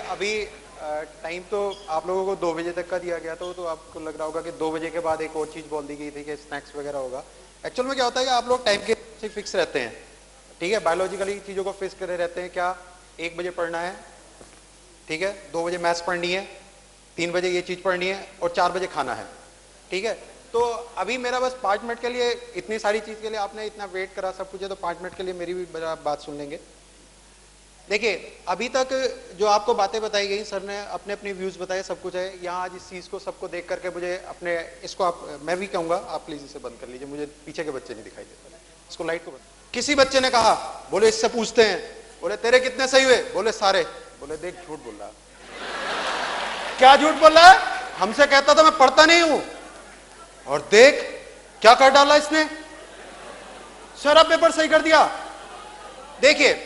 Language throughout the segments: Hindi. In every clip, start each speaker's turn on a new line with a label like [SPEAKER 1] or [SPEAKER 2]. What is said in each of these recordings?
[SPEAKER 1] अभी टाइम तो आप लोगों को 2 बजे तक का दिया गया था, तो आपको लग रहा होगा कि 2 बजे के बाद एक और चीज़ बोल दी गई थी कि स्नैक्स वगैरह होगा। एक्चुअल में क्या होता है कि आप लोग टाइम के से फिक्स रहते हैं, ठीक है, बायोलॉजिकली चीज़ों को फिक्स करे रहते हैं। क्या 1 बजे पढ़ना है, ठीक है, 2 बजे मैथ्स पढ़नी है, 3 बजे ये चीज़ पढ़नी है और 4 बजे खाना है, ठीक है। तो अभी मेरा बस 5 मिनट के लिए, इतनी सारी चीज़ के लिए आपने इतना वेट करा सब कुछ है, तो 5 मिनट के लिए मेरी भी बात सुन लेंगे। देखिए, अभी तक जो आपको बातें बताई गई, सर ने अपने अपने व्यूज बताए, सब कुछ है यहाँ। आज इस चीज़ को सबको देख करके मुझे अपने इसको आप, मैं भी कहूँगा आप प्लीज़ इसे बंद कर लीजिए, मुझे पीछे के बच्चे नहीं दिखाई देते, इसको लाइट को बंद। किसी बच्चे ने कहा, बोले इससे पूछते हैं, बोले तेरे कितने सही हुए, बोले सारे। बोले देख झूठ बोल रहा। क्या झूठ बोल रहा है? हमसे कहता था मैं पढ़ता नहीं हूं, और देख क्या कर डाला इसने, सारा पेपर सही कर दिया। देखिए,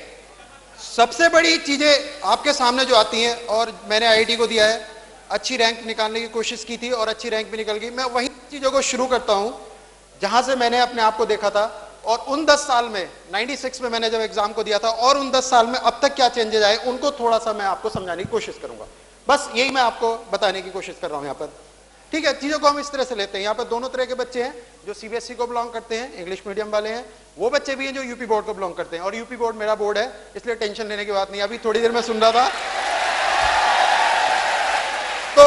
[SPEAKER 1] सबसे बड़ी चीजें आपके सामने जो आती हैं, और मैंने आईआईटी को दिया है, अच्छी रैंक निकालने की कोशिश की थी और अच्छी रैंक भी निकल गई। मैं वही चीजों को शुरू करता हूं जहां से मैंने अपने आप को देखा था, और उन 10 साल में 96 में मैंने जब एग्जाम को दिया था, और उन 10 साल में अब तक क्या चेंजेस आए उनको थोड़ा सा मैं आपको समझाने की कोशिश करूंगा। बस यही मैं आपको बताने की कोशिश कर रहा हूं यहाँ पर, ठीक है। चीजों को हम इस तरह से लेते हैं। यहाँ पर दोनों तरह के बच्चे हैं, जो सीबीएसई को बिलोंग करते हैं, इंग्लिश मीडियम वाले हैं, वो बच्चे भी हैं जो यूपी बोर्ड को बिलोंग करते हैं। और यूपी बोर्ड मेरा बोर्ड है, इसलिए टेंशन लेने की बात नहीं। अभी थोड़ी देर में सुन रहा था। तो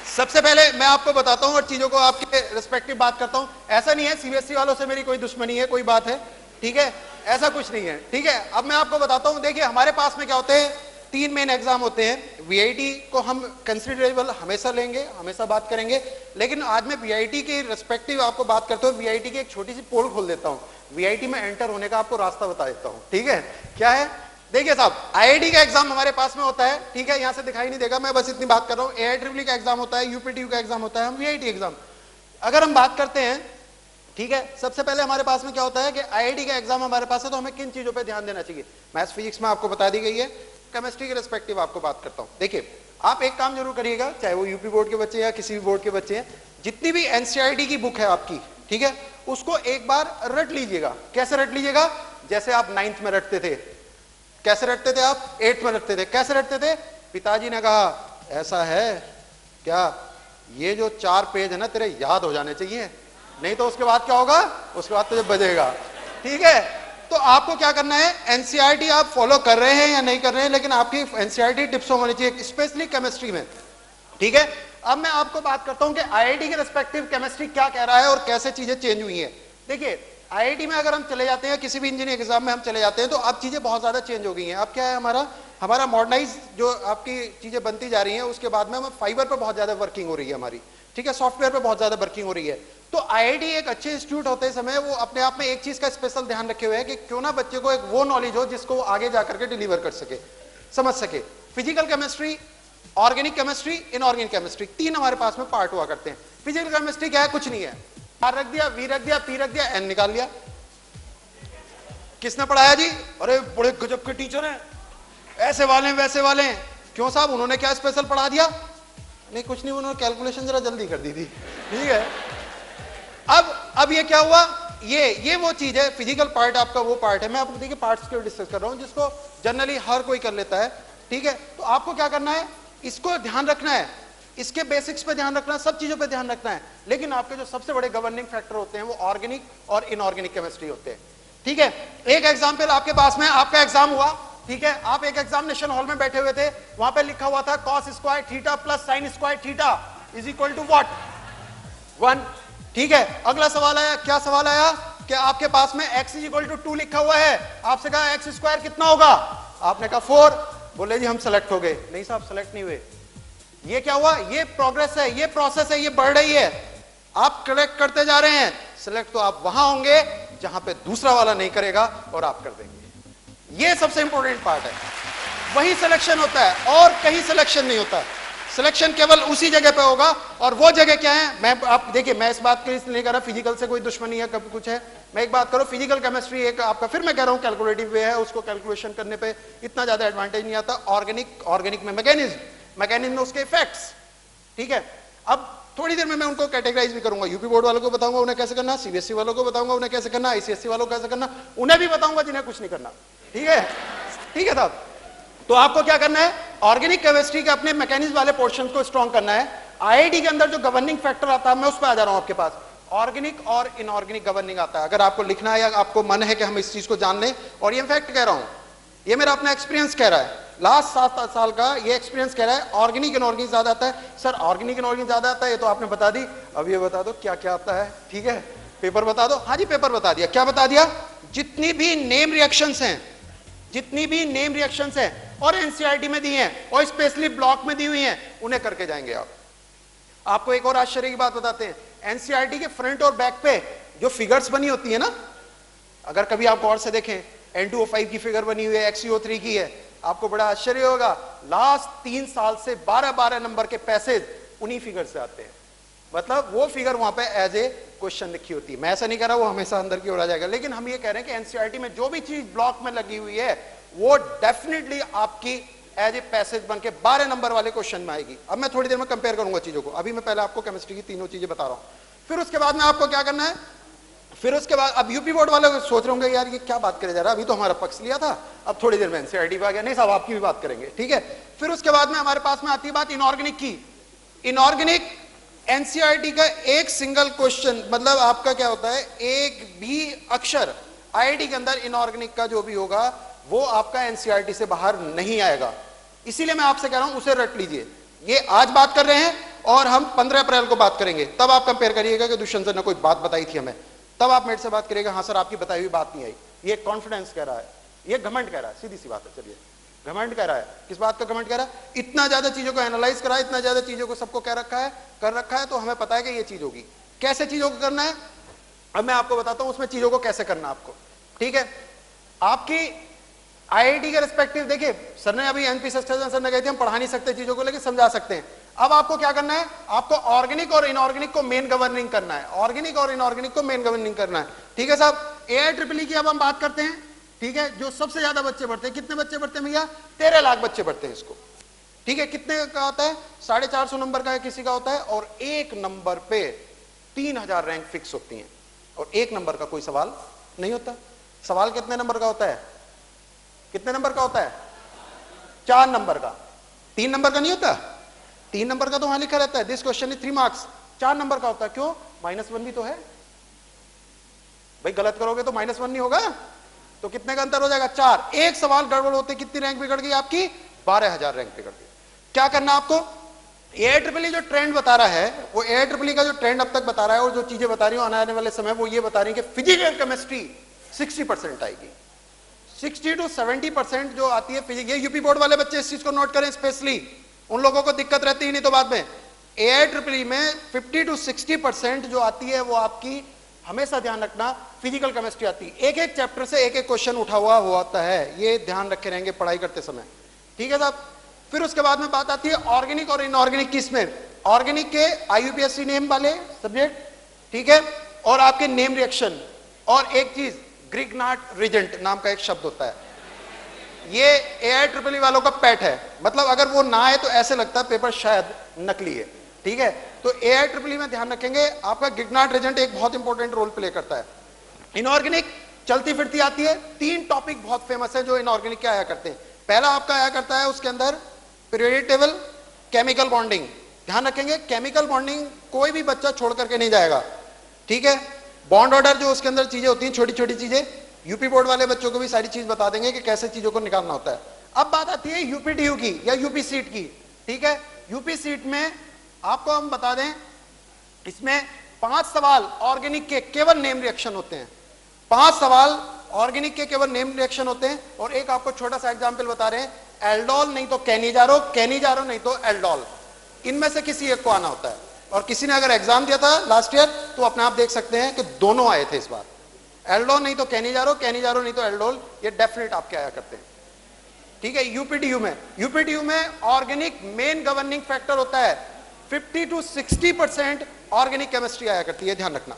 [SPEAKER 1] सबसे पहले मैं आपको बताता हूं और चीजों को आपके रिस्पेक्टिव बात करता हूं। ऐसा नहीं है सीबीएसई वालों से मेरी कोई दुश्मनी है, कोई बात है, ठीक है, ऐसा कुछ नहीं है, ठीक है। अब मैं आपको बताता हूं। देखिए, हमारे पास में क्या होते हैं, 3 मेन एग्जाम होते हैं। वीआईटी को हम कंसिडरेबल हमेशा लेंगे, हमेशा बात करेंगे, लेकिन आज मैं वीआईटी के रिस्पेक्टिव आपको बात करता हूं। वीआईटी की एक छोटी सी पोल खोल देता हूं, वीआईटी में एंटर होने का आपको रास्ता बता देता हूं, ठीक है। क्या है, देखिए साहब, आईआईटी का एग्जाम हमारे पास में होता है, ठीक है, यहां से दिखाई नहीं देगा, मैं बस इतनी बात कर रहा हूं। एआईट्रिपल का एग्जाम होता है, यूपीटीयू का एग्जाम होता है, हम वीआईटी एग्जाम अगर हम बात करते हैं, ठीक है। सबसे पहले हमारे पास में क्या होता है कि आईआईटी का एग्जाम हमारे पास है, तो हमें किन चीजों पे ध्यान देना चाहिए। मैथ्स फिजिक्स में आपको बता दी गई है, केमिस्ट्री के रिस्पेक्टिव आपको बात करता हूं। देखिए, आप एक काम जरूर करिएगा, चाहे वो यूपी बोर्ड के बच्चे या किसी भी बोर्ड के बच्चे हैं, जितनी भी एनसीईआरटी की बुक है आपकी, ठीक है, उसको एक बार रट लीजिएगा। कैसे रट लीजिएगा? जैसे आप 9th में रटते थे। कैसे रटते थे आप? 8th में रटते थे। कैसे रटते थे? पिताजी ने कहा ऐसा है क्या, ये जो 4 पेज है ना तेरे याद हो जाने चाहिए, नहीं तो उसके बाद क्या होगा, उसके बाद तुझे बजेगा, ठीक है। तो आपको क्या करना है, एनसीईआरटी आप फॉलो कर रहे हैं या नहीं कर रहे हैं, लेकिन आपकी एनसीईआरटी टिप्स होनी चाहिए, स्पेशली केमिस्ट्री में, ठीक है। अब मैं आपको बात करता हूं कि आईआईटी के रिस्पेक्टिव केमिस्ट्री क्या कह रहा है और कैसे चीजें चेंज हुई हैं। देखिए, आईआईटी में अगर हम चले जाते हैं, किसी भी इंजीनियरिंग एग्जाम में हम चले जाते हैं, तो अब चीजें बहुत ज्यादा चेंज हो गई हैं। अब क्या है, हमारा मॉडर्नाइज जो आपकी चीजें बनती जा रही हैं, उसके बाद में हमें फाइबर पर बहुत ज्यादा वर्किंग हो रही है हमारी, ठीक है, सॉफ्टवेयर पे बहुत ज्यादा वर्किंग हो रही है। तो आईआईटी एक अच्छे इंस्टीट्यूट होते समय वो अपने आप में एक चीज का स्पेशल ध्यान रखे हुए है कि क्यों ना बच्चे को एक वो नॉलेज हो जिसको वो आगे जाकर के डिलीवर कर सके, समझ सके। Physical chemistry, organic chemistry, inorganic chemistry, 3 हमारे पास में पार्ट हुआ करते हैं। फिजिकल केमिस्ट्री क्या है, कुछ नहीं है, आर रख दिया, वी रख दिया, पी रख दिया, एन निकाल लिया। किसने पढ़ाया जी? अरे बड़े गजब के टीचर हैं, ऐसे वाले वैसे वाले हैं। क्यों साहब, उन्होंने क्या स्पेशल पढ़ा दिया? नहीं कुछ नहीं, उन्होंने कैलकुलेशन जरा जल्दी कर दी थी, ठीक है। अब ये क्या हुआ, ये वो चीज है, फिजिकल पार्ट आपका वो पार्ट है। मैं आपको देखिए पार्ट्स के डिस्कस कर रहा हूं, जिसको जनरली हर कोई कर लेता है, ठीक है। तो आपको क्या करना है, इसको ध्यान रखना है, इसके बेसिक्स पे ध्यान रखना है, सब चीजों पे ध्यान रखना है। लेकिन आपके जो सबसे बड़े गवर्निंग फैक्टर होते हैं वो ऑर्गेनिक और इनऑर्गेनिक केमिस्ट्री होते हैं, ठीक है। एक एग्जाम्पल आपके पास में, आपका एग्जाम हुआ, ठीक है, आप एक एग्जामिनेशन हॉल में बैठे हुए थे, वहां पे लिखा हुआ था cos square theta plus sin square theta is equal to what, 1, ठीक है। अगला सवाल आया, क्या सवाल आया कि आपके पास में x इज इक्वल टू 2 लिखा हुआ है, आपसे कहा x स्क्वायर कितना होगा, आपने कहा 4, बोले जी हम सेलेक्ट हो गए। नहीं साहब, सेलेक्ट नहीं हुए। ये क्या हुआ, ये प्रोग्रेस है, ये प्रोसेस है, ये बढ़ रही है, आप करेक्ट करते जा रहे हैं। सेलेक्ट तो आप वहां होंगे जहां पे दूसरा वाला नहीं करेगा और आप कर देंगे। ये सबसे इंपॉर्टेंट पार्ट है, वही सिलेक्शन होता है और कहीं सिलेक्शन नहीं होता। सिलेक्शन केवल उसी जगह पे होगा, और वो जगह क्या है, मैं आप देखिए, मैं इस बात के लिए नहीं कर रहा फिजिकल से कोई दुश्मनी है कभी कुछ है, मैं एक बात करूं, फिजिकल केमिस्ट्री एक आपका, फिर मैं कह रहा हूं कैलकुलेटिव वे है, उसको कैलकुलेशन करने पे इतना ज्यादा एडवांटेज नहीं आता। ऑर्गेनिक में मैकेनिज्म में उसके इफेक्ट्स, ठीक है। अब थोड़ी देर में मैं उनको कैटेगराइज भी करूंगा, यूपी बोर्ड वालों को बताऊंगा उन्हें कैसे करना, सीबीएसई वालों को बताऊंगा उन्हें कैसे करना, आईसीएसई वालों को कैसे करना, उन्हें भी बताऊंगा जिन्हें कुछ नहीं करना, ठीक है, ठीक है साहब। तो आपको क्या करना है, ऑर्गेनिक केमिस्ट्री के अपने मैकेनिज्म वाले पोर्शन को स्ट्रॉन्ग करना है। आईआईटी के अंदर जो गवर्निंग फैक्टर आता है, मैं उस पर आ जा रहा हूं आपके पास। ऑर्गेनिक और इनऑर्गेनिक गवर्निंग आता है। अगर आपको लिखना है या आपको मन है कि हम इस चीज को जान लें, और ये फैक्ट कह रहा हूं, ये मेरा अपना एक्सपीरियंस कह रहा है, लास्ट 7 साल का ये एक्सपीरियंस कह रहा है, ऑर्गेनिक इनऑर्गेनिक ज्यादा आता है। सर ऑर्गेनिक इनऑर्गेनिक ज्यादा आता है, ये तो आपने बता दी, अब ये बता दो क्या क्या आता है। ठीक है, पेपर बता दो। हाँ जी, पेपर बता दिया। क्या बता दिया? जितनी भी नेम रिएक्शंस हैं, जितनी भी नेम रिएक्शंस हैं और एनसीईआरटी में दी हैं और स्पेशली ब्लॉक में दी हुई हैं, उन्हें करके जाएंगे आप। आपको एक और आश्चर्य की बात बताते हैं, एनसीईआरटी के फ्रंट और बैक पे जो फिगर्स बनी होती है ना, अगर कभी आप गौर से देखें, N2O5 की फिगर बनी हुई है, XeO3 की है, आपको बड़ा आश्चर्य होगा, लास्ट 3 साल से 12-12 नंबर के पैसेज उन्हीं फिगर से आते हैं। मतलब वो फिगर वहां पे एज ए क्वेश्चन लिखी होती है। मैं ऐसा नहीं कह रहा वो हमेशा अंदर की ओर आ जाएगा, लेकिन हम ये कह रहे हैं कि एनसीईआरटी में जो भी चीज ब्लॉक में लगी हुई है वो डेफिनेटली आपकी एज ए पैसेज बन के 12 नंबर वाले क्वेश्चन में आएगी। अब मैं थोड़ी देर में कंपेयर करूंगा चीजों को, अभी मैं पहले आपको केमिस्ट्री की तीनों चीजें बता रहा हूं। फिर उसके बाद में आपको क्या करना है, फिर उसके बाद अब यूपी बोर्ड वाले सोच रहे होंगे यार ये क्या बात करे जा रहा है, अभी तो हमारा पक्ष लिया था, अब थोड़ी देर में एनसीईआरटी पे आ गया। नहीं साहब, आपकी भी बात करेंगे। ठीक है, फिर उसके बाद में हमारे पास में आती है बात इनऑर्गेनिक की। इनऑर्गेनिक एनसीईआरटी का एक सिंगल क्वेश्चन, मतलब आपका क्या होता है, एक भी अक्षर आईआईटी के अंदर इनऑर्गेनिक का जो भी होगा वो आपका एनसीईआरटी से बाहर नहीं आएगा। इसीलिए मैं आपसे कह रहा हूं उसे रट लीजिए। ये आज बात कर रहे हैं और हम 15 अप्रैल को बात करेंगे, तब आप कंपेयर करिएगा कि दुष्यंत सर ने कोई बात बताई थी हमें, तब आप मेरे से बात करिएगा, हाँ सर आपकी बताई हुई बात नहीं आई। ये कॉन्फिडेंस कह रहा है, ये घमंड कह रहा है, सीधी सी बात है। चलिए, घमंड कह रहा है, किस बात का घमंड कह रहा है? इतना ज्यादा चीजों को एनालाइज करा है, इतना ज्यादा चीजों को सबको कर रखा है, तो हमें पता है कि ये चीज होगी। कैसे चीजों को करना है अब मैं आपको बताता हूं, उसमें चीजों को कैसे करना आपको। ठीक है, आपकी आईआईटी के रिस्पेक्टिव देखिए, सर ने अभी एनपी सर ने कहे थे हम पढ़ा नहीं सकते चीजों को, लेकिन समझा सकते हैं। अब आपको क्या करना है, आपको ऑर्गेनिक और इनऑर्गेनिक को मेन गवर्निंग करना है, ऑर्गेनिक और इनऑर्गेनिक को मेन गवर्निंग करना है। ठीक है साहब, AIEEE की अब हम बात करते हैं। ठीक है, जो सबसे ज्यादा बच्चे पढ़ते हैं, कितने बच्चे पढ़ते हैं भैया? 13 लाख बच्चे पढ़ते हैं इसको। ठीक है, कितने का होता है? 450 नंबर का किसी का होता है, और एक नंबर पे 3000 रैंक फिक्स होती है, और एक नंबर का कोई सवाल नहीं होता। सवाल कितने नंबर का होता है? कितने नंबर का होता है? 4 नंबर का। 3 नंबर का नहीं होता। 3 नंबर का तो वहां लिखा रहता है this question is 3 marks. 4 number का होता है, क्यों? -1 भी तो है भाई, गलत करोगे तो -1 नहीं होगा, तो कितने का अंतर हो जाएगा? 4। एक सवाल गड़बड़ होते कितनी रैंक बिगड़ गई आपकी? 12000 रैंक बिगड़ गई। क्या करना आपको? AIEEE जो ट्रेंड बता रहा है, वो AIEEE का जो ट्रेंड अब तक बता रहा है और जो चीजें बता रही हूं आने वाले समय, वो ये बता रही है कि फिजिकल केमिस्ट्री 60% आएगी, 60 to 70% जो आती है फिजिक्स। ये यूपी बोर्ड वाले बच्चे इस चीज को नोट करें, स्पेशली उन लोगों को दिक्कत रहती ही नहीं तो बाद में। AIEEE में 50 to 60% जो आती है वो आपकी, हमेशा ध्यान रखना, फिजिकल केमिस्ट्री आती है। एक एक चैप्टर से एक एक क्वेश्चन उठा हुआ होता है, ये ध्यान रखे रहेंगे पढ़ाई करते समय। ठीक है साहब, फिर उसके बाद में बात आती है ऑर्गेनिक और इनऑर्गेनिक की। इसमें ऑर्गेनिक के IUPAC नेम वाले सब्जेक्ट, ठीक है, और आपके नेम रिएक्शन, और एक चीज ग्रिग्नार्ड रीजेंट नाम का एक शब्द होता है, ये AIEEE वालों का पेट है। मतलब अगर वो ना आए तो ऐसे लगता है पेपर शायद नकली है। ठीक है, तो AIEEE में ध्यान रखेंगे, आपका ग्रिग्नार्ड रीजेंट एक बहुत इंपॉर्टेंट रोल प्ले करता है। इनऑर्गेनिक चलती फिरती आती है। 3 टॉपिक बहुत फेमस है जो इनऑर्गेनिक के आया करते हैं। पहला आपका आया करता है उसके अंदर पीरियोडिक टेबल, केमिकल बॉन्डिंग। ध्यान रखेंगे, केमिकल बॉन्डिंग कोई भी बच्चा छोड़ करके नहीं जाएगा। ठीक है, बॉन्ड ऑर्डर जो उसके अंदर चीजें होती हैं, छोटी छोटी चीजें, यूपी बोर्ड वाले बच्चों को भी सारी चीज बता देंगे कि कैसे चीजों को निकालना होता है। अब बात आती है यूपीटीयू की या यूपी सीट की। ठीक है, यूपी सीट में आपको हम बता दें, इसमें 5 सवाल ऑर्गेनिक के केवल नेम रिएक्शन होते हैं। 5 सवाल ऑर्गेनिक के केवल नेम रिएक्शन होते हैं, और एक आपको छोटा सा एग्जाम्पल बता रहे हैं, एल्डोल नहीं तो कैनिजारो नहीं तो एल्डोल, इनमें से किसी एक को आना होता है। और किसी ने अगर एग्जाम दिया था लास्ट ईयर तो अपने आप देख सकते हैं कि दोनों आए थे इस बार, एल्डोल नहीं तो कैनिजारो नहीं तो एल्डोल, ये डेफिनेट आपके आया करते हैं। ठीक है, यूपीटीयू में ऑर्गेनिक मेन गवर्निंग फैक्टर होता है। 50 to 60% ऑर्गेनिक केमिस्ट्री आया करती है, ध्यान रखना।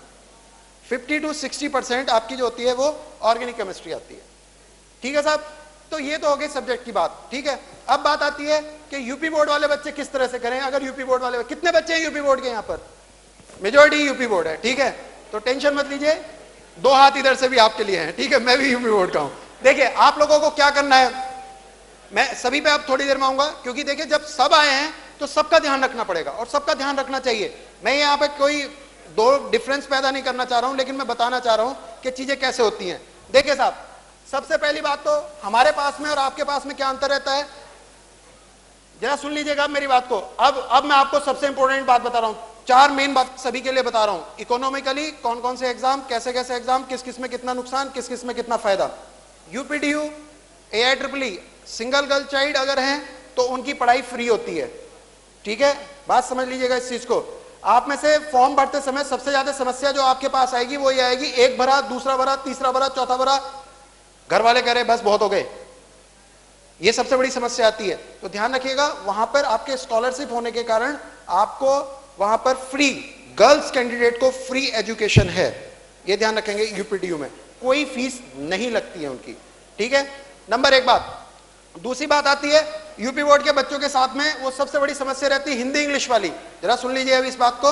[SPEAKER 1] 50 to 60% आपकी जो होती है वो ऑर्गेनिक केमिस्ट्री आती है। ठीक है साहब, तो ये तो हो गई सब्जेक्ट की बात। ठीक है, अब बात आती है कि यूपी बोर्ड वाले बच्चे किस तरह से करें। अगर यूपी बोर्ड वाले, कितने बच्चे हैं यूपी बोर्ड के? यहाँ पर मेजोरिटी यूपी बोर्ड है। ठीक है, तो टेंशन मत लीजिए, 2 हाथ इधर से भी आपके लिए हैं। ठीक है, मैं भी यूपी बोर्ड का हूं। देखिए आप लोगों को क्या करना है, मैं सभी पे अब थोड़ी देर में आऊंगा, क्योंकि देखिए जब सब आए हैं तो सबका ध्यान रखना पड़ेगा और सबका ध्यान रखना चाहिए। मैं यहाँ पे कोई दो डिफरेंस पैदा नहीं करना चाह रहा हूं, लेकिन मैं बताना चाह रहा हूं कि चीजें कैसे होती हैं। देखिए साहब, सबसे पहली बात तो हमारे पास में और आपके पास में क्या अंतर रहता है, जरा सुन लीजिएगा मेरी बात को। अब मैं आपको सबसे इंपॉर्टेंट बात बता रहा हूं, चार मेन बात सभी के लिए बता रहा हूं। इकोनॉमिकली कौन कौन से एग्जाम, कैसे कैसे एग्जाम, किस किस में कितना नुकसान, किस किस में कितना फायदा। यूपीडीयू, AIEEE, सिंगल गर्ल चाइल्ड अगर हैं तो उनकी पढ़ाई फ्री होती है, ठीक है, बात समझ लीजिएगा इस चीज को। आप में से फॉर्म भरते समय सबसे ज्यादा समस्या जो आपके पास आएगी वो ये आएगी, एक भरा, दूसरा भरा, तीसरा भरा, चौथा भरा, घर वाले कह रहे बस बहुत हो गए, ये सबसे बड़ी समस्या आती है। तो ध्यान रखिएगा, वहां पर आपके स्कॉलरशिप होने के कारण आपको वहां पर फ्री, गर्ल्स कैंडिडेट को फ्री एजुकेशन है, ये ध्यान रखेंगे। यूपीडीयू में कोई फीस नहीं लगती है उनकी, ठीक है, नंबर एक बात। दूसरी बात आती है यूपी बोर्ड के बच्चों के साथ में वो सबसे बड़ी समस्या रहती है हिंदी इंग्लिश वाली। जरा सुन लीजिए अब इस बात को,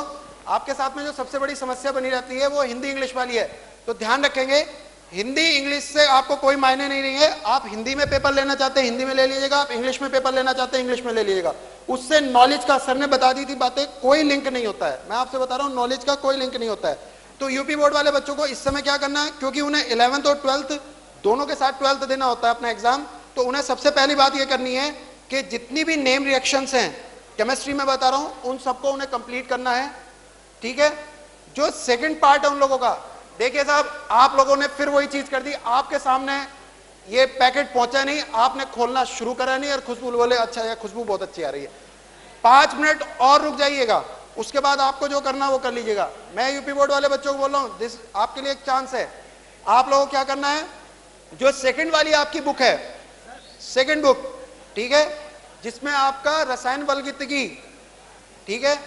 [SPEAKER 1] आपके साथ में जो सबसे बड़ी समस्या बनी रहती है वो हिंदी इंग्लिश वाली है। तो ध्यान रखेंगे, हिंदी इंग्लिश से आपको कोई मायने नहीं है। आप हिंदी में पेपर लेना चाहते हैं हिंदी में ले लीजिएगा, आप इंग्लिश में पेपर लेना चाहते हैं इंग्लिश में ले लीजिएगा। उससे नॉलेज का, सर ने बता दी थी बातें, कोई लिंक नहीं होता है। मैं आपसे बता रहा हूं नॉलेज का कोई लिंक नहीं होता है। तो यूपी बोर्ड वाले बच्चों को इस समय क्या करना है, क्योंकि उन्हें 11th और 12th दोनों के साथ 12th देना होता है अपना एग्जाम, तो उन्हें सबसे पहली बात यह करनी है कि जितनी भी नेम रिएक्शंस हैं केमिस्ट्री में बता रहा हूं, उन सबको उन्हें कंप्लीट करना है, ठीक है। जो सेकंड पार्ट है उन लोगों का, देखिए साहब, आप लोगों ने फिर वही चीज कर दी, आपके सामने ये पैकेट पहुंचा नहीं, आपने खोलना शुरू करा नहीं और खुशबू बोले अच्छा है, खुशबू बहुत अच्छी आ रही है। 5 मिनट और रुक जाइएगा, उसके बाद आपको जो करना वो कर लीजिएगा। मैं यूपी बोर्ड वाले बच्चों को बोल रहा हूं, आपके लिए एक चांस है। आप लोगों को क्या करना है, जो सेकंड वाली आपकी बुक है, सेकंड बुक, ठीक है, जिसमें आपका रसायन बलगितगी, ठीक है,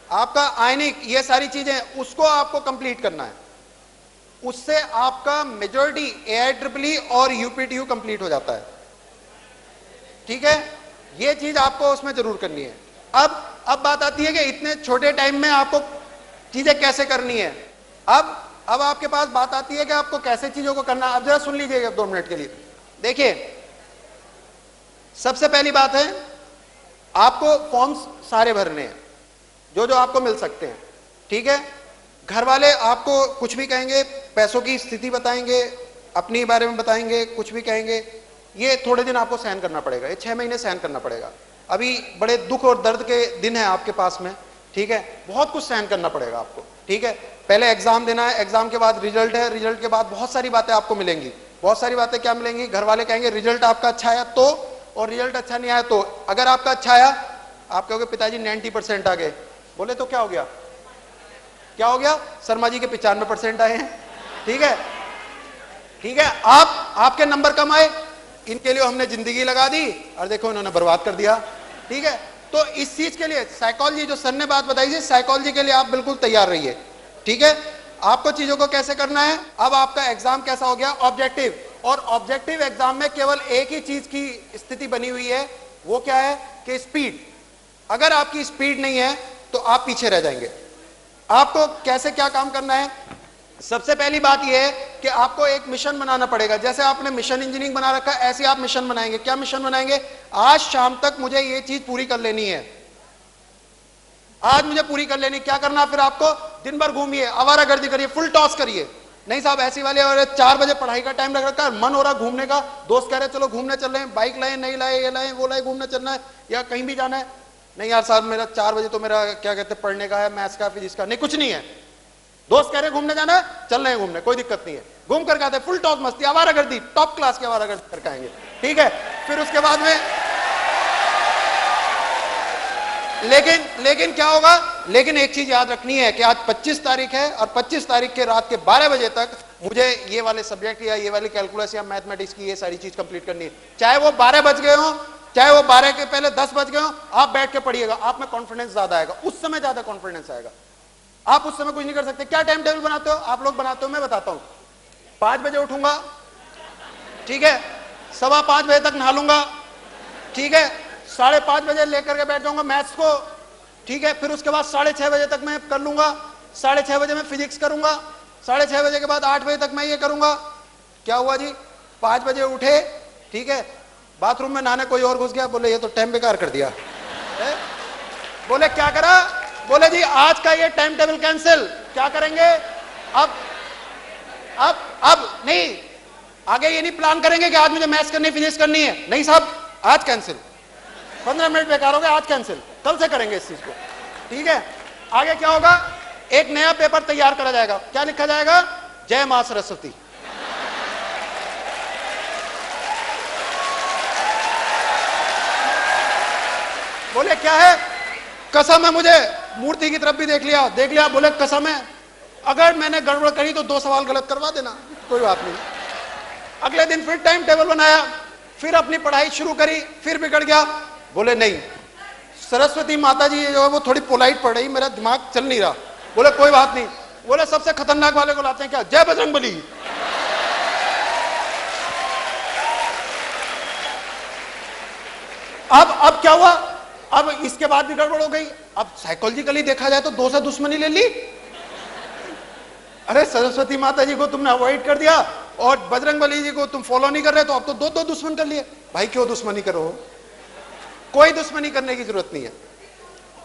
[SPEAKER 1] आपका आयनिक, ये सारी चीजें, उसको आपको कंप्लीट करना है। उससे आपका मेजॉरिटी AIEEE और यूपीडीयू कंप्लीट हो जाता है, ठीक है। ये चीज आपको उसमें जरूर करनी है। अब बात आती है कि इतने छोटे टाइम में आपको चीजें कैसे करनी है। अब आपके पास बात आती है कि आपको कैसे चीजों को करना है। अब जरा सुन लीजिएगा 2 मिनट के लिए। देखिए, सबसे पहली बात है, आपको फॉर्म्स सारे भरने हैं जो जो आपको मिल सकते हैं, ठीक है। घर वाले आपको कुछ भी कहेंगे, पैसों की स्थिति बताएंगे, अपने बारे में बताएंगे, कुछ भी कहेंगे, ये थोड़े दिन आपको सहन करना पड़ेगा, ये 6 महीने सहन करना पड़ेगा। अभी बड़े दुख और दर्द के दिन है आपके पास में, ठीक है, बहुत कुछ सहन करना पड़ेगा आपको, ठीक है। पहले एग्जाम देना है, एग्जाम के बाद रिजल्ट है, रिजल्ट के बाद बहुत सारी बातें आपको मिलेंगी। बहुत सारी बातें क्या मिलेंगी, घर वाले कहेंगे रिजल्ट आपका अच्छा आया तो, और रिजल्ट अच्छा नहीं आया तो। अगर आपका अच्छा आया, आप कहोगे पिताजी 90% आ गए, बोले तो क्या हो गया, क्या हो गया, शर्मा जी के 95% आए हैं, ठीक है, ठीक है। आपके नंबर कम आए, इनके लिए हमने जिंदगी लगा दी और देखो इन्होंने बर्बाद कर दिया, ठीक है। तो इस चीज के लिए साइकोलॉजी, जो सर ने बात बताई थी, साइकोलॉजी के लिए आप बिल्कुल तैयार रहिए, ठीक है। आपको चीजों को कैसे करना है। अब आपका एग्जाम कैसा हो गया, ऑब्जेक्टिव, और ऑब्जेक्टिव एग्जाम में केवल एक ही चीज की स्थिति बनी हुई है, वो क्या है कि स्पीड। अगर आपकी स्पीड नहीं है तो आप पीछे रह जाएंगे। आपको कैसे क्या काम करना है, सबसे पहली बात यह है कि आपको एक मिशन बनाना पड़ेगा। जैसे आपने मिशन इंजीनियरिंग बना रखा है, ऐसे आप मिशन बनाएंगे। क्या मिशन बनाएंगे, आज शाम तक मुझे ये चीज पूरी कर लेनी है, आज मुझे पूरी कर लेनी। क्या करना, फिर आपको दिन भर घूमिए, आवारागर्दी करिए, फुल टॉस करिए। नहीं साहब ऐसी वाले, और 4 बजे पढ़ाई का टाइम रख रखा है, मन हो रहा घूमने का, दोस्त कह रहे चलो घूमने चल रहे हैं, बाइक लाए नहीं लाए, ये लाए वो लाए, घूमने चलना है या कहीं भी जाना है। नहीं यार साहब, मेरा 4 बजे तो मेरा क्या कहते हैं पढ़ने का है, मैथ्स का, फिजिक्स का, नहीं कुछ नहीं है। दोस्त कह रहे घूमने जाना है, चल रहे हैं घूमने, कोई दिक्कत नहीं है, घूम कर आते, फुल टॉस मस्ती, आवारागर्दी, टॉप क्लास की आवारागर्दी करके आएंगे, ठीक है। फिर उसके बाद में लेकिन क्या होगा, लेकिन एक चीज याद रखनी है कि आज 25 तारीख है और 25 तारीख के रात के 12 बजे तक मुझे ये वाले सब्जेक्ट या ये वाली कैलकुलस या मैथमेटिक्स की ये सारी चीज कंप्लीट करनी है। चाहे वो 12 बज गए हो, चाहे वो 12 के पहले 10 बज गए हो, आप बैठ के पढ़िएगा, आप में कॉन्फिडेंस ज्यादा आएगा, उस समय ज्यादा कॉन्फिडेंस आएगा। आप उस समय कुछ नहीं कर सकते। क्या टाइम टेबल बनाते हो आप लोग, बनाते हो, मैं बताता हूं। 5 बजे उठूंगा, ठीक है, 5:15 बजे तक नहा लूंगा, ठीक है, 5:30 बजे लेकर के बैठ जाऊंगा मैथ्स को, ठीक है। फिर उसके बाद 6:30 बजे तक मैं कर लूंगा, 6:30 बजे मैं फिजिक्स करूंगा, 6:30 बजे के बाद 8 बजे तक मैं ये करूंगा। क्या हुआ जी, 5 बजे उठे, ठीक है, बाथरूम में नहाने कोई और घुस गया, बोले ये तो टाइम बेकार कर दिया। बोले क्या करा? बोले जी आज का ये टाइम टेबल कैंसिल। क्या करेंगे अब? अब नहीं, आगे ये नहीं प्लान करेंगे कि आज मुझे मैथ्स करनी फिनिश करनी है, नहीं साहब आज कैंसिल। 15 मिनट बेकार हो गए, आज कैंसिल, कल से करेंगे इस चीज को। ठीक है, आगे क्या होगा? एक नया पेपर तैयार करा जाएगा। क्या लिखा जाएगा? जय मां सरस्वती। बोले क्या है? कसम है, मुझे मूर्ति की तरफ भी देख लिया। बोले कसम है, अगर मैंने गड़बड़ करी तो 2 सवाल गलत करवा देना, कोई बात नहीं। अगले दिन फिर टाइम टेबल बनाया, फिर अपनी पढ़ाई शुरू करी, फिर बिगड़ गया। बोले नहीं, सरस्वती माता जी जो है वो थोड़ी पोलाइट पढ़ रही, मेरा दिमाग चल नहीं रहा। बोले कोई बात नहीं। बोले सबसे खतरनाक वाले को लाते हैं, क्या? जय बजरंगबली। अब क्या हुआ? अब इसके बाद भी गड़बड़ हो गई। अब साइकोलॉजिकली देखा जाए तो 2 से दुश्मनी ले ली। अरे सरस्वती माता जी को तुमने अवॉइड कर दिया और बजरंगबली जी को तुम फॉलो नहीं कर रहे, तो अब तो 2 दुश्मन कर लिए। भाई क्यों दुश्मनी करो? कोई दुश्मनी करने की जरूरत नहीं है,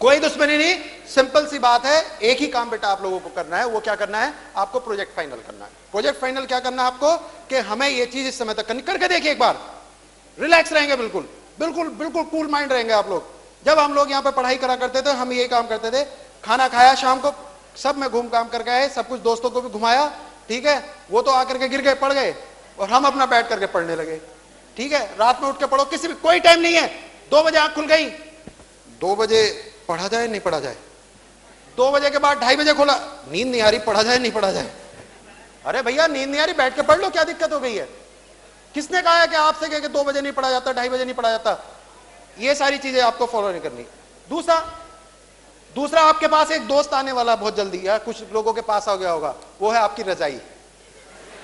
[SPEAKER 1] कोई दुश्मनी नहीं। सिंपल सी बात है, एक ही काम बेटा आप लोगों को करना है। वो क्या करना है? आपको प्रोजेक्ट फाइनल करना है। प्रोजेक्ट फाइनल क्या करना है आपको? कि हमें ये चीज इस समय तक करनी। करके देखिए एक बार, रिलैक्स रहेंगे, बिल्कुल बिल्कुल बिल्कुल कूल माइंड रहेंगे आप लोग। जब हम लोग यहाँ पे पढ़ाई करा करते थे, हम यही काम करते थे। खाना खाया शाम को, सब में घूम काम करके आए, सब कुछ दोस्तों को भी घुमाया। ठीक है, वो तो आकर के गिर गए, पड़ गए, और हम अपना बैठ करके पढ़ने लगे। ठीक है, रात में उठ के पढ़ो, किसी भी कोई टाइम नहीं है। 2 बजे आंख खुल गई, 2 बजे पढ़ा जाए नहीं पढ़ा जाए, 2 बजे के बाद 2:30 बजे खोला, नींद नहीं आ रही, पढ़ा जाए नहीं पढ़ा जाए। अरे भैया नींद नहीं आ रही, बैठ के पढ़ लो, क्या दिक्कत हो गई है? किसने कहा है कि आपसे कह के 2 बजे नहीं पढ़ा जाता, 2:30 बजे नहीं पढ़ा जाता? ये सारी चीजें आपको फॉलो नहीं करनी। दूसरा आपके पास एक दोस्त आने वाला बहुत जल्दी, या कुछ लोगों के पास आ गया होगा, वो है आपकी रजाई।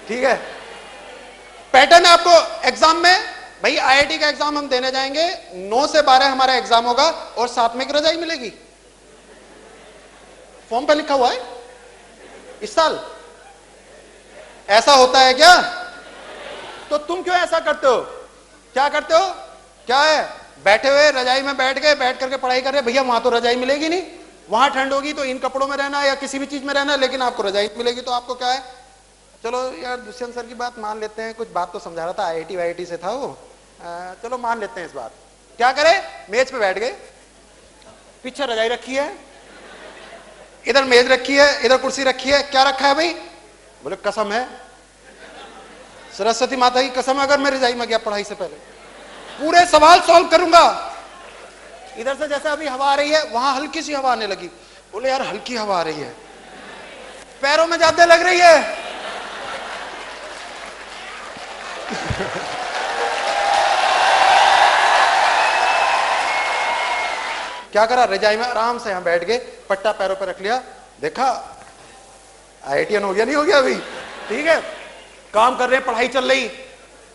[SPEAKER 1] ठीक है, पैटर्न है आपको एग्जाम में। भाई आईआईटी का एग्जाम हम देने जाएंगे, 9 से 12 हमारा एग्जाम होगा, और साथ में एक रजाई मिलेगी। फॉर्म पे लिखा हुआ है इस साल। ऐसा होता है क्या? तो तुम क्यों ऐसा करते हो? क्या करते हो? क्या है? बैठे हुए रजाई में बैठ गए, बैठ करके पढ़ाई कर रहे। भैया वहां तो रजाई मिलेगी नहीं, वहां ठंड होगी तो इन कपड़ों में रहना या किसी भी चीज में रहना, लेकिन आपको रजाई मिलेगी। तो आपको क्या है? चलो यार दुष्यंत सर की बात मान लेते हैं, कुछ बात तो समझा रहा था, आईआईटी वाईआईटी से था वो, चलो मान लेते हैं इस बात। क्या करे? मेज पे बैठ गए, पीछे रजाई रखी है, इधर मेज रखी है, इधर कुर्सी रखी है। क्या रखा है भाई? बोले कसम है, सरस्वती माता की कसम है, अगर मैं रजाई में गया पढ़ाई से पहले पूरे सवाल सॉल्व करूंगा। इधर से जैसे अभी हवा आ रही है, वहां हल्की सी हवा आने लगी। बोले यार हल्की हवा आ रही है, पैरों में ज्यादा लग रही है। क्या करा? रजाई में आराम से यहां बैठ गए, पट्टा पैरों पर रख लिया, देखा आईआईटीएन हो गया नहीं हो गया अभी। ठीक है, काम कर रहे हैं, पढ़ाई चल रही।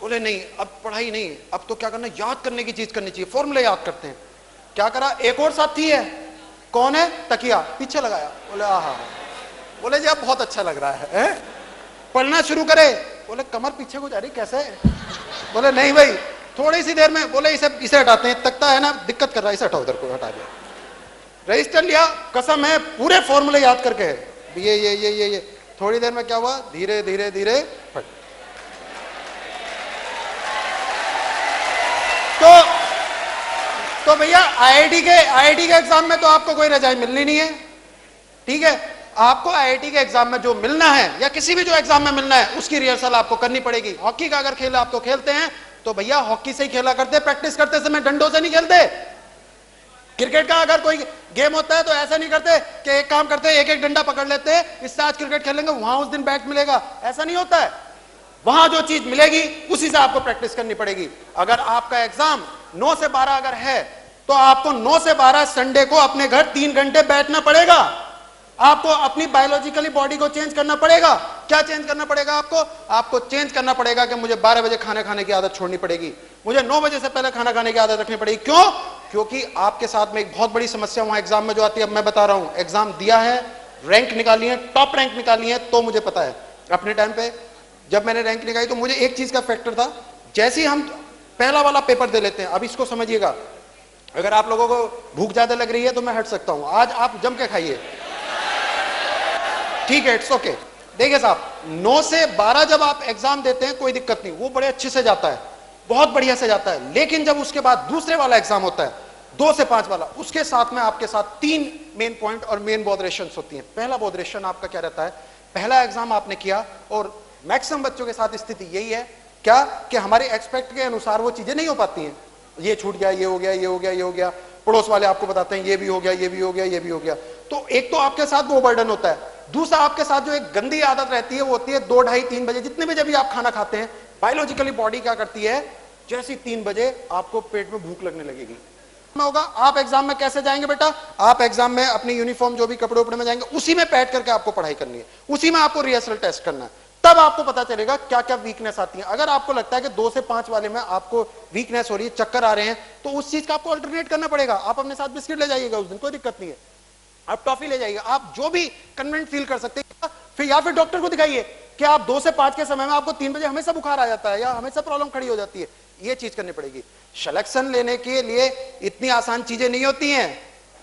[SPEAKER 1] बोले नहीं अब पढ़ाई नहीं, अब तो क्या करना, याद करने की चीज करनी चाहिए, फॉर्मूले याद करते हैं। क्या करा? एक और साथी है, कौन है? तकिया पीछे लगाया। बोले आहा, बोले जी अब बहुत अच्छा लग रहा है? पढ़ना शुरू करे। बोले कमर पीछे को जा रही, कैसे? बोले नहीं भाई थोड़ी सी देर में। बोले इसे हटाते हैं, तख्ता है ना दिक्कत कर रहा है, इसे हटाओ, उधर को हटा दिया। रजिस्टर लिया, कसम है पूरे फॉर्मूले याद करके है, ये। थोड़ी देर में क्या हुआ? धीरे धीरे धीरे फट। तो भैया आईआईटी के एग्जाम में तो आपको कोई रजाई मिलनी नहीं है। ठीक है, आपको आईआईटी के एग्जाम में जो मिलना है, या किसी भी जो एग्जाम में मिलना है, उसकी रिहर्सल आपको करनी पड़ेगी। हॉकी का अगर खेल आप तो खेलते हैं, तो भैया हॉकी से ही खेला करते, प्रैक्टिस करते समय डंडों से नहीं खेलते। क्रिकेट का अगर कोई गेम होता है तो ऐसा नहीं करते कि एक काम करते, एक डंडा पकड़ लेते हैं, इससे आज क्रिकेट खेलेंगे, वहां उस दिन बैट मिलेगा, ऐसा नहीं होता है। वहां जो चीज मिलेगी उसी से आपको प्रैक्टिस करनी पड़ेगी। अगर आपका एग्जाम 9 से 12 अगर है, तो आपको 9 से 12 संडे को अपने घर 3 घंटे बैठना पड़ेगा। आपको अपनी बायोलॉजिकली बॉडी को चेंज करना पड़ेगा। क्या चेंज करना पड़ेगा आपको चेंज करना पड़ेगा कि मुझे 12 बजे खाना खाने की आदत छोड़नी पड़ेगी, मुझे 9 बजे से पहले खाना खाने की आदत रखनी पड़ेगी। क्यों? क्योंकि आपके साथ में एक बहुत बड़ी समस्या वहां एग्जाम में जो आती है, अब मैं बता रहा हूं, एग्जाम दिया है, रैंक निकाली है, टॉप रैंक निकाली है, तो मुझे पता है अपने टाइम पे जब मैंने रैंक निकाली, तो मुझे एक चीज का फैक्टर था, जैसे ही हम पहला वाला पेपर दे लेते हैं। अब इसको समझिएगा, अगर आप लोगों को भूख ज्यादा लग रही है तो मैं हट सकता हूं, आज आप जम के खाइए, ठीक है, इट्स ओके। देखिए साहब, 9 से 12 जब आप एग्जाम देते हैं कोई दिक्कत नहीं, वो बड़े अच्छे से जाता है, बहुत बढ़िया से जाता है। लेकिन जब उसके बाद दूसरे वाला एग्जाम होता है 2 से 5 वाला, उसके साथ में आपके साथ 3 मेन पॉइंट और मेन बॉदरेशन होती हैं। पहला बॉदरेशन आपका क्या रहता है, पहला एग्जाम आपने किया और मैक्सिमम बच्चों के साथ स्थिति यही है क्या कि हमारे एक्सपेक्ट के अनुसार वो चीजें नहीं हो पाती हैं। ये छूट गया, ये हो गया, ये हो गया, ये हो गया, पड़ोस वाले आपको बताते हैं ये भी हो गया, ये भी हो गया, ये भी हो गया। तो एक तो आपके साथ वो बर्डन होता है, दूसरा आपके साथ जो एक गंदी आदत रहती है वो होती है 2, ढाई, 3 बजे, जितने बजे भी आप खाना खाते हैं, बायोलॉजिकली बॉडी क्या करती है, जैसे 3 बजे आपको पेट में भूख लगने लगेगी। होगा आप एग्जाम में कैसे जाएंगे बेटा, आप एग्जाम में अपनी यूनिफॉर्म जो भी कपड़े उपड़े में जाएंगे उसी में बैठ करके आपको पढ़ाई करनी है, उसी में आपको रिहर्सल टेस्ट करना है, तब आपको पता चलेगा क्या क्या वीकनेस आती है। अगर आपको लगता है कि 2 से 5 वाले में आपको वीकनेस हो रही है, चक्कर आ रहे हैं, तो उस चीज का आपको अल्टरनेट करना पड़ेगा। आप अपने साथ बिस्किट ले जाइएगा उस दिन, कोई दिक्कत नहीं है, आप टॉफी ले जाइएगा, आप जो भी कन्वेंट फील कर सकते हैं। फिर या फिर डॉक्टर को दिखाइए कि आप 2 से 5 के समय में आपको 3 बजे हमेशा बुखार आ जाता है या हमेशा प्रॉब्लम खड़ी हो जाती है, ये चीज करनी पड़ेगी। सिलेक्शन लेने के लिए इतनी आसान चीजें नहीं होती हैं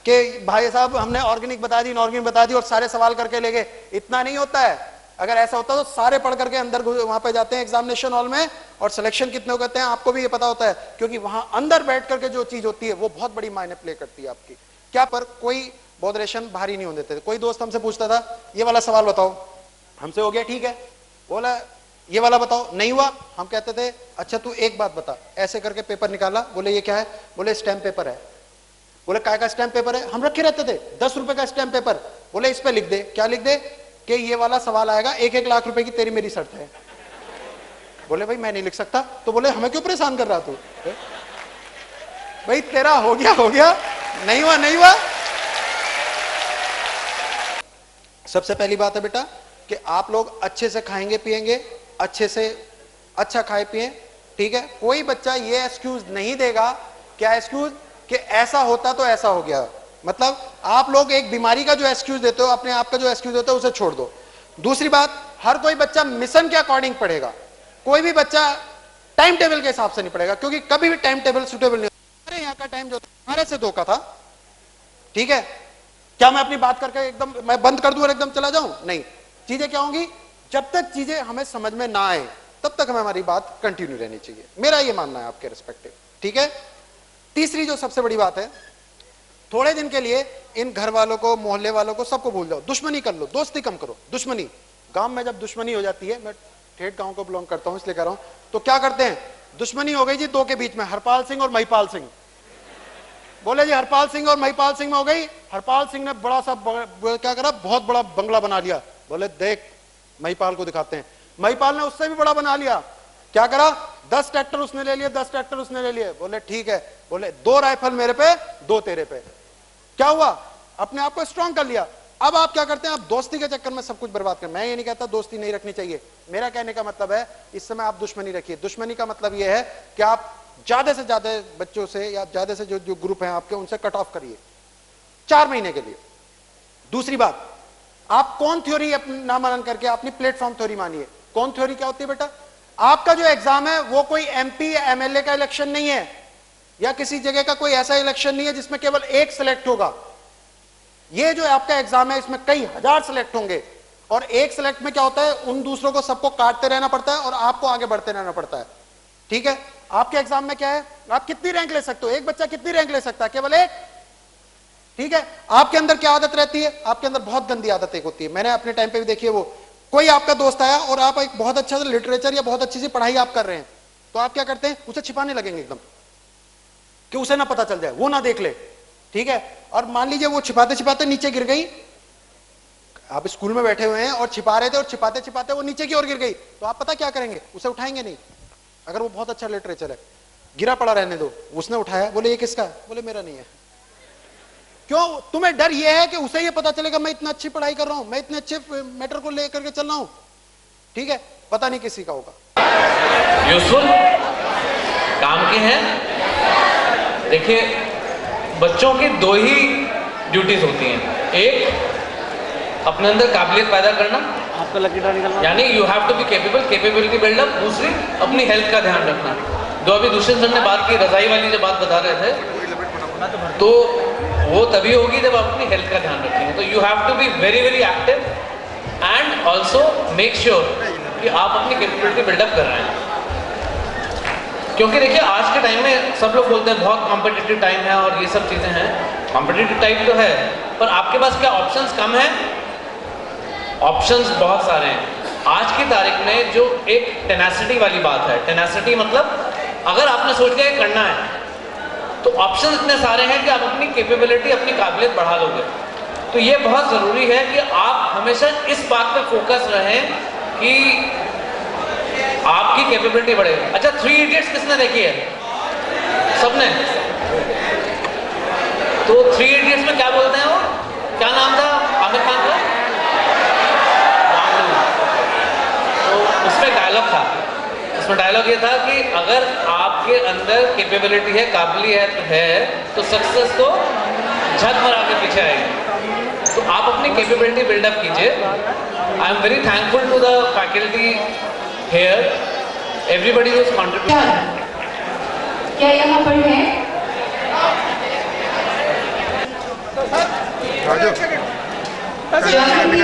[SPEAKER 1] कि भाई साहब हमने ऑर्गेनिक बता दी, इनऑर्गेनिक बता दी और सारे सवाल करके ले गए, इतना नहीं होता है। अगर ऐसा होता तो सारे पढ़ करके अंदर वहां पे जाते हैं एग्जामिनेशन हॉल में, और सिलेक्शन कितने करते हैं आपको भी ये पता होता है, क्योंकि वहां अंदर बैठ करके जो चीज होती है वो बहुत बड़ी मायने प्ले करती है आपकी। क्या पर कोई बॉदरेशन भारी नहीं होने देते थे। कोई दोस्त हमसे पूछता था ये वाला सवाल बताओ, हमसे हो गया ठीक है, बोला ये वाला बताओ, नहीं हुआ, हम कहते थे अच्छा तू एक बात बता, ऐसे करके पेपर निकाला, बोले ये क्या है, बोले स्टैम्प पेपर है। बोले काय का स्टैम्प पेपर है, हम रखे रहते थे 10 रुपए का स्टैम्प पेपर, बोले इस पे लिख दे, क्या लिख दे कि ये वाला सवाल आएगा 1-1 लाख रुपए की तेरी मेरी शर्त है। बोले भाई मैं नहीं लिख सकता, तो बोले हमें क्यों परेशान कर रहा तू, भाई तेरा हो गया, नहीं हुआ नहीं हुआ। सबसे पहली बात है बेटा कि आप लोग अच्छे से खाएंगे पिएंगे, अच्छे से अच्छा खाए पिए, ठीक है। कोई बच्चा ये एक्सक्यूज नहीं देगा, क्या एक्सक्यूज कि ऐसा होता तो ऐसा हो गया, मतलब आप लोग एक बीमारी का जो एक्सक्यूज देते हो, अपने आप का जो एक्सक्यूज देते हो उसे छोड़ दो। दूसरी बात, हर कोई बच्चा मिशन के अकॉर्डिंग पढ़ेगा, कोई भी बच्चा टाइम टेबल के हिसाब से नहीं पढ़ेगा, क्योंकि कभी भी टाइम टेबल सुटेबल नहीं होता। अरे यहाँ का टाइम जो हमारे से धोखा था, ठीक है। क्या मैं अपनी बात करके एकदम मैं बंद कर दूं और एकदम चला जाऊं, नहीं, चीजें क्या होंगी, जब तक चीजें हमें समझ में ना आए तब तक हमें हमारी बात कंटिन्यू रहनी चाहिए, मेरा ये मानना है आपके रिस्पेक्टिव, ठीक है। तीसरी जो सबसे बड़ी बात है, थोड़े दिन के लिए इन घर वालों को, मोहल्ले वालों को, सबको भूल जाओ, दुश्मनी कर लो, दोस्ती कम करो। दुश्मनी, गांव में जब दुश्मनी हो जाती है, मैं ठेठ गांव को बिलोंग करता हूं इसलिए कह रहा हूं, तो क्या करते हैं, दुश्मनी हो गई जी 2 के बीच में, हरपाल सिंह और महिपाल सिंह। बोले जी हरपाल सिंह और महिपाल सिंह में हो गई, हरपाल सिंह ने बड़ा सा क्या करा, बहुत बड़ा बंगला बना लिया। बोले देख महिपाल को दिखाते हैं, महिपाल ने उससे भी बड़ा बना लिया, क्या करा, 10 ट्रैक्टर उसने ले लिए, 10 ट्रैक्टर उसने ले लिए। बोले ठीक है, बोले 2 राइफल मेरे पे 2 तेरे पे, क्या हुआ, अपने आप को स्ट्रांग कर लिया। अब आप क्या करते हैं, आप दोस्ती के चक्कर में सब कुछ बर्बाद कर। मैं ये नहीं कहता दोस्ती नहीं रखनी चाहिए, मेरा कहने का मतलब है इस समय आप दुश्मनी रखिए। दुश्मनी का मतलब यह है कि आप ज्यादा से ज्यादा बच्चों से या ज्यादा से जो ग्रुप है आपके उनसे कट ऑफ करिए 4 महीने के लिए। दूसरी बात, आप कौन थ्योरी ना मानन करके अपनी प्लेटफॉर्म थ्योरी मानिए। कौन थ्योरी क्या होती है बेटा, आपका जो एग्जाम है वो कोई एमपी या एमएलए का इलेक्शन नहीं है, या किसी जगह का कोई ऐसा इलेक्शन नहीं है जिसमें केवल एक सिलेक्ट होगा। ये जो आपका एग्जाम है इसमें कई हजार सिलेक्ट होंगे, और एक सिलेक्ट में क्या होता है, उन दूसरों को सबको काटते रहना पड़ता है और आपको आगे बढ़ते रहना पड़ता है, ठीक है। आपके एग्जाम में क्या है, आप कितनी रैंक ले सकते हो, एक बच्चा कितनी रैंक ले सकता है, केवल एक, ठीक है। आपके अंदर क्या आदत रहती है, आपके अंदर बहुत गंदी आदत एक होती है, मैंने अपने टाइम पे भी देखी है। वो कोई आपका दोस्त आया और आप एक बहुत अच्छा लिटरेचर या बहुत अच्छी सी पढ़ाई आप कर रहे हैं, तो आप क्या करते हैं, उसे छिपाने लगेंगे एकदम कि उसे ना पता चल जाए, वो ना देख ले, ठीक है। और मान लीजिए वो छिपाते छिपाते नीचे गिर गई, आप स्कूल में बैठे हुए हैं और छिपा रहे थे और छिपाते छिपाते वो नीचे की ओर गिर गई, तो आप पता क्या करेंगे, उसे उठाएंगे नहीं। अगर वो बहुत अच्छा लिटरेचर है, गिरा पड़ा रहने दो, उसने उठाया, बोले ये किसका है, बोले मेरा नहीं है। क्यों, तुम्हें डर ये है कि उसे ये पता चलेगा मैं इतना अच्छी पढ़ाई कर रहा हूं, मैं इतने अच्छे मैटर को लेकर के चल रहा हूं, ठीक है। पता नहीं किसी का होगा।
[SPEAKER 2] यूसुफ काम के हैं। देखिए बच्चों की 2 ही ड्यूटीज होती हैं, एक अपने अंदर काबिलियत पैदा करना, आपका लकी ड्रा निकलना, यानी you have to be capable, capability buildup. दूसरी अपनी हेल्थ का ध्यान रखना। जो अभी दुष्यंत सर ने बात की, रजाई वाली जो बात बता रहे थे, तो वो तभी होगी जब आप अपनी हेल्थ का ध्यान रखेंगे। तो you have to be very very active and also make sure कि आप अपनी कैपेबिलिटी बिल्डअप कर रहे हैं। क्योंकि देखिए आज के टाइम में सब लोग बोलते हैं बहुत कॉम्पिटिटिव टाइम है और ये सब चीज़ें हैं। कॉम्पिटिटिव टाइम तो है, पर आपके पास क्या ऑप्शंस कम हैं? ऑप्शंस बहुत सारे हैं। आज की तारीख में जो एक टेनासिटी वाली बात है, टेनासिटी मतलब अगर आपने सोच लिया करना है तो ऑप्शन इतने सारे हैं कि आप अपनी कैपेबिलिटी, अपनी काबिलियत बढ़ा लोगे। तो ये बहुत ज़रूरी है कि आप हमेशा इस बात पे फोकस रहें कि आपकी कैपेबिलिटी बढ़े। अच्छा, 3 इडियट्स किसने देखी है? सबने। तो 3 इडियट्स में क्या बोलते हैं वो? क्या नाम था आमिर खान का? तो उसमें डायलॉग था, उसमें डायलॉग ये था कि अगर आपके अंदर कैपेबिलिटी है, काबिलियत है, तो सक्सेस तो झक मरा के पीछे आएगी। तो आप अपनी कैपेबिलिटी बिल्डअप कीजिए। I am very thankful to the faculty here, everybody was contributing.
[SPEAKER 3] क्या यहाँ पर है?
[SPEAKER 4] राजू
[SPEAKER 3] जानवी